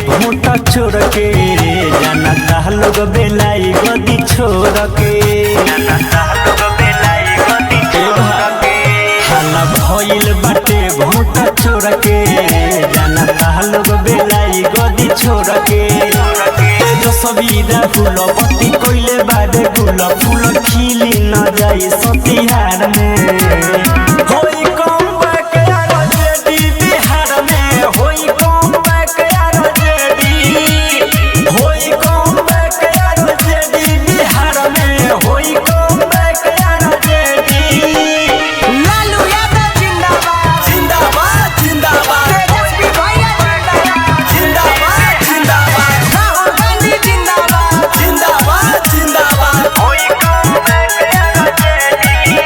भोटा छोड़ के जानता लोग बेलाई गदी छोड़ के हाला भइल बाटे भोटा छोड़ के जानता लोग बेलाई गदी छोड़ के जो सबीरा फूल पत्ती कोइले बारे गुल फूल खिली न जाई सतिहार में होई कम बैक यार जेडी बिहार में होई कम बैक यार जेडी होई कम बैक यार जेडी बिहार में होई कम बैक यार जेडी लालू यादव जिंदाबाद जिंदाबाद जिंदाबाद तेजस्वी भैया जिंदाबाद जिंदाबाद राहुल गांधी जिंदाबाद जिंदाबाद जिंदाबाद होई कम बैक यार जेडी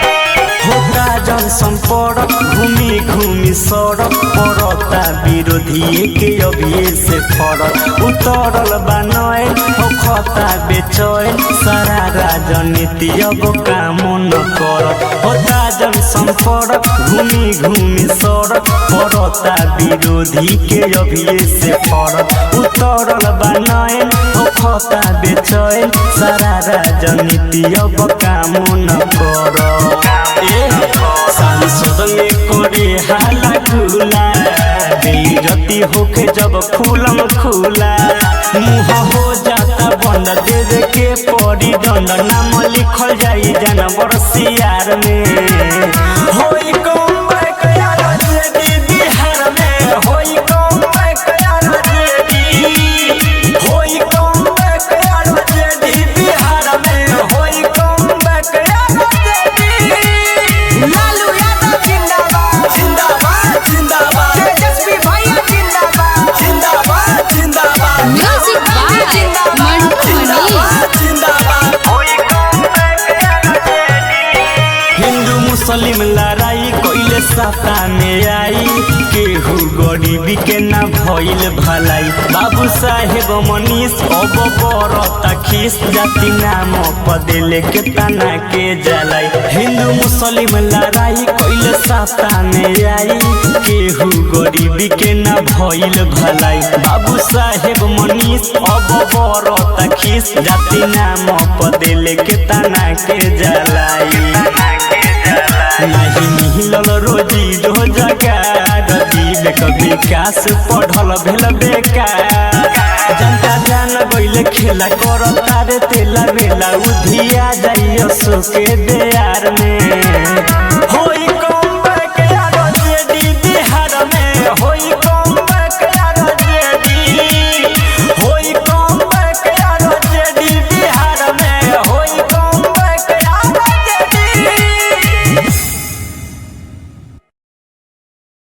होगा जन संपर्क घूमी घूमी सड़क पड़ता विरोधी के अभी से फरक उतरल बनैल होता बेचैन सारा राजनीति अब काम न कर होता जन संपर्क घूमी घूमी सड़क पड़ता विरोधी के अभी से फरक उतरल बनैल होता बेचैन सारा राजनीति अब काम न कर सांसद में करे हाला खुला बेइज्जती होके जब फूलम खुला मुँह हो जाता बंद देवे के पड़ी दंड नाम लिखल जाई जानवर सियार में होई कम बैक यार जेडी बिहार में होई कम बैक यार जेडी होई कम बैक यार जेडी बिहार में होई कम बैक यार जेडी लालू यादव जिंदाबाद जिंदाबाद जिंदाबाद तेजस्वी भैया जिंदाबाद जिंदाबाद जिंदाबाद म्यूजिक बाय मंटू मनी। जिंदाबाद हिंदू मुस्लिम लड़ाई कोइले साता में आई केहू गरीबी के ना भइल भलाई बाबू साहेब मनीष अब बरता खीस जाति नाम पदेले के तना के जलाई हिंदू मुस्लिम लड़ाई कोइले साता में आई केहू गरीबी के ना भइल भलाई बाबू साहेब मनीष अब बरता खीस जाति नाम पदेले के तना के जलाई नहीं मिलल रोजी रोजगार विवेक विकास पढ़ल भेल बेकार जनता जान गइले खेला कर तारे तेला बेला उधिया जाइयो सो के देयार में